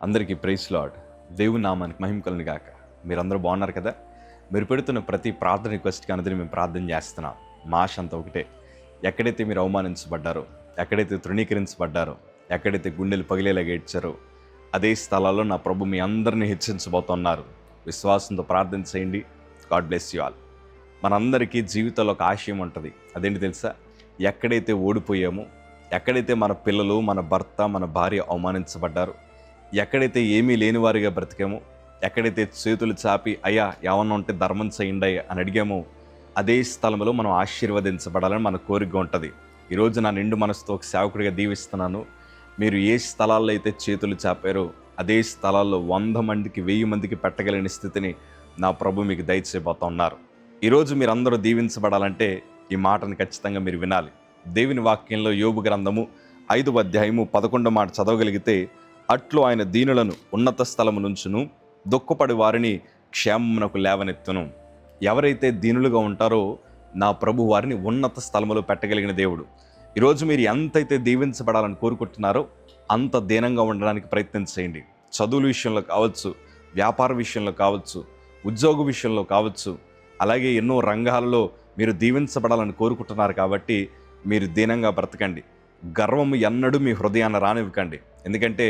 అందరికీ praise lord. దేవుని నామానికి మహిమ కలుగును గాక. మీరందరూ బాగున్నారు కదా? మీరు పెడుతున్న ప్రతి ప్రార్థన రిక్వెస్ట్కి అందరినీ మేము ప్రార్థన చేస్తున్నాం. మా ఆశ అంతా ఒకటే, ఎక్కడైతే మీరు అవమానించబడ్డారో, ఎక్కడైతే తృణీకరించబడ్డారో, ఎక్కడైతే గుండెలు పగిలేలాగా ఏడ్చారో, అదే స్థలాల్లో నా ప్రభు మీ అందరినీ హెచ్చించబోతున్నారు. విశ్వాసంతో ప్రార్థన చేయండి. God bless you all. మనందరికీ జీవితంలో ఒక ఆశయం ఉంటుంది. అదేంటి తెలుసా? ఎక్కడైతే ఓడిపోయామో, ఎక్కడైతే మన పిల్లలు, మన భర్త, మన భార్య అవమానించబడ్డారో, ఎక్కడైతే ఏమీ లేని వారిగా బ్రతికామో, ఎక్కడైతే చేతులు చాపి అయ్యా ఏమన్నా ఉంటే ధర్మం చేయండి అని అడిగామో, అదే స్థలంలో మనం ఆశీర్వదించబడాలని మన కోరిక ఉంటుంది. ఈరోజు నా నిండు మనసుతో ఒక సేవకుడిగా దీవిస్తున్నాను. మీరు ఏ స్థలాల్లో అయితే చేతులు చాపారో, అదే స్థలాల్లో 100 మందికి 1000 మందికి పెట్టగలిగిన స్థితిని నా ప్రభు మీకు దయచేయబోతా ఉన్నారు. ఈరోజు మీరందరూ దీవించబడాలంటే ఈ మాటను ఖచ్చితంగా మీరు వినాలి. దేవుని వాక్యంలో యోబు గ్రంథము 5వ అధ్యాయము 11వ మాట చదవగలిగితే, అట్లు ఆయన దీనులను ఉన్నత స్థలము నుంచును, దుఃఖపడి వారిని క్షేమమునకు లేవనెత్తును. ఎవరైతే దీనులుగా ఉంటారో నా ప్రభు వారిని ఉన్నత స్థలములో పెట్టగలిగిన దేవుడు. ఈరోజు మీరు ఎంతైతే దీవించబడాలని కోరుకుంటున్నారో అంత దీనంగా ఉండడానికి ప్రయత్నం చేయండి. చదువుల విషయంలో కావచ్చు, వ్యాపార విషయంలో కావచ్చు, ఉద్యోగ విషయంలో కావచ్చు, అలాగే ఎన్నో రంగాలలో మీరు దీవించబడాలని కోరుకుంటున్నారు కాబట్టి మీరు దీనంగా బ్రతకండి. గర్వము ఎన్నడూ మీ హృదయాన్ని రానివ్వకండి. ఎందుకంటే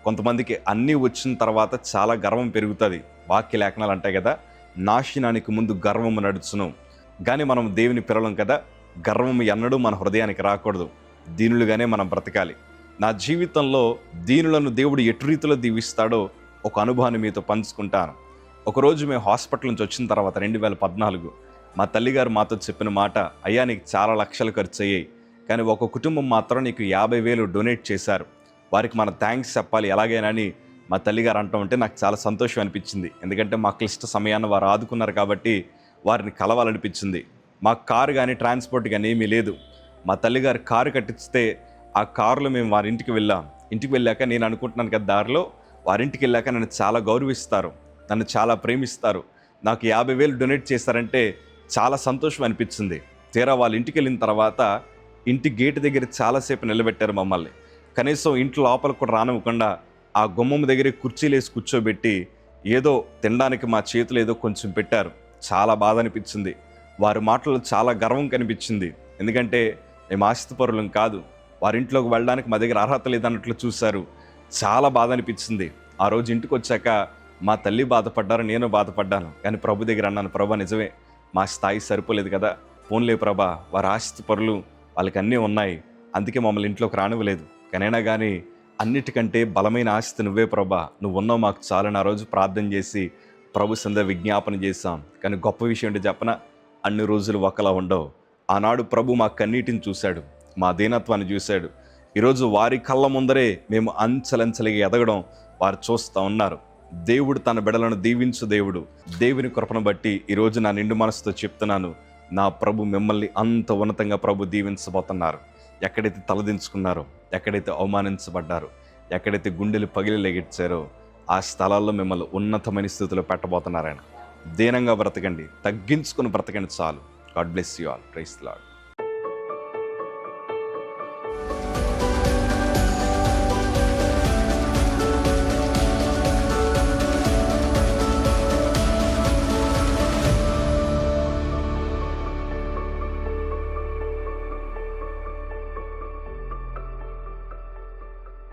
కొంతమందికి అన్నీ వచ్చిన తర్వాత చాలా గర్వం పెరుగుతుంది. వాక్య లేఖనాలు అంటాయి కదా, నాశనానికి ముందు గర్వము నడుచును. కానీ మనం దేవుని పిల్లలం కదా, గర్వము ఎన్నడూ మన హృదయానికి రాకూడదు. దీనులుగానే మనం బ్రతకాలి. నా జీవితంలో దీనులను దేవుడు ఎటు రీతిలో దీవిస్తాడో ఒక అనుభవాన్ని మీతో పంచుకుంటాను. ఒకరోజు మేము హాస్పిటల్ నుంచి వచ్చిన తర్వాత 2014 మా తల్లిగారు మాతో చెప్పిన మాట, అయ్యా నీకు చాలా లక్షలు ఖర్చు అయ్యాయి, కానీ ఒక కుటుంబం మాత్రం నీకు 50,000 డొనేట్ చేశారు, వారికి మన థ్యాంక్స్ చెప్పాలి ఎలాగైనా అని మా తల్లిగారు అంటూ ఉంటే నాకు చాలా సంతోషం అనిపించింది. ఎందుకంటే మా క్లిష్ట సమయాన్ని వారు ఆదుకున్నారు కాబట్టి వారిని కలవాలనిపించింది. మా కారు కానీ ట్రాన్స్పోర్ట్ కానీ ఏమీ లేదు. మా తల్లిగారు కారు కట్టిస్తే ఆ కారులో మేము వారి ఇంటికి వెళ్ళాం. ఇంటికి వెళ్ళాక నేను అనుకుంటున్నాను కదా, దారిలో వారింటికి వెళ్ళాక నన్ను చాలా గౌరవిస్తారు, నన్ను చాలా ప్రేమిస్తారు. నాకు 50,000 డొనేట్ చేశారంటే చాలా సంతోషం అనిపించింది. తీరా వాళ్ళ ఇంటికి వెళ్ళిన తర్వాత ఇంటి గేటు దగ్గర చాలాసేపు నిలబెట్టారు మమ్మల్ని. కనీసం ఇంట్లో లోపలికి కూడా రానివ్వకుండా ఆ గుమ్మం దగ్గర కుర్చీలు వేసి కూర్చోబెట్టి ఏదో తినడానికి మా చేతులు ఏదో కొంచెం పెట్టారు. చాలా బాధ అనిపించింది. వారి మాటల్లో చాలా గర్వం కనిపించింది. ఎందుకంటే మేము ఆస్తిపరులం కాదు, వారింట్లోకి వెళ్ళడానికి మా దగ్గర అర్హత లేదన్నట్లు చూశారు. చాలా బాధ అనిపించింది. ఆ రోజు ఇంటికి వచ్చాక మా తల్లి బాధపడ్డారు, నేను బాధపడ్డాను. కానీ ప్రభు దగ్గర అన్నాను, ప్రభా నిజమే మా స్థాయి సరిపోలేదు కదా, పోన్లే ప్రభా, వారు ఆస్తిపరులు, వాళ్ళకి అన్నీ ఉన్నాయి, అందుకే మమ్మల్ని ఇంట్లోకి రానివ్వలేదు. కానైనా కానీ అన్నిటికంటే బలమైన ఆస్తి నువ్వే ప్రభా, నువ్వు ఉన్నావు మాకు చాలని ఆ రోజు ప్రార్థన చేసి ప్రభు సంద విజ్ఞాపన చేశాం. కానీ గొప్ప విషయం ఏంటి చెప్పన, అన్ని రోజులు ఒకలా ఉండవు. ఆనాడు ప్రభు మా కన్నీటిని చూశాడు, మా దీనత్వాన్ని చూశాడు. ఈరోజు వారి కళ్ళ ముందరే మేము అంచెలంచెలుగా ఎదగడం వారు చూస్తూ ఉన్నారు. దేవుడు తన బిడ్డలను దీవించు దేవుడు. దేవుని కృపను బట్టి ఈరోజు నా నిండు మనసుతో చెప్తున్నాను, నా ప్రభు మిమ్మల్ని అంత ఉన్నతంగా ప్రభు దీవించబోతున్నారు. ఎక్కడైతే తలదించుకున్నారో, ఎక్కడైతే అవమానించబడ్డారో, ఎక్కడైతే గుండెలు పగిలిలెగిచ్చారో ఆ స్థలాల్లో మిమ్మల్ని ఉన్నతమైన స్థితిలో పెట్టబోతున్నారాయన. దీనంగా బ్రతకండి, తగ్గించుకుని బ్రతకండి చాలు. God bless you all. Praise the lord.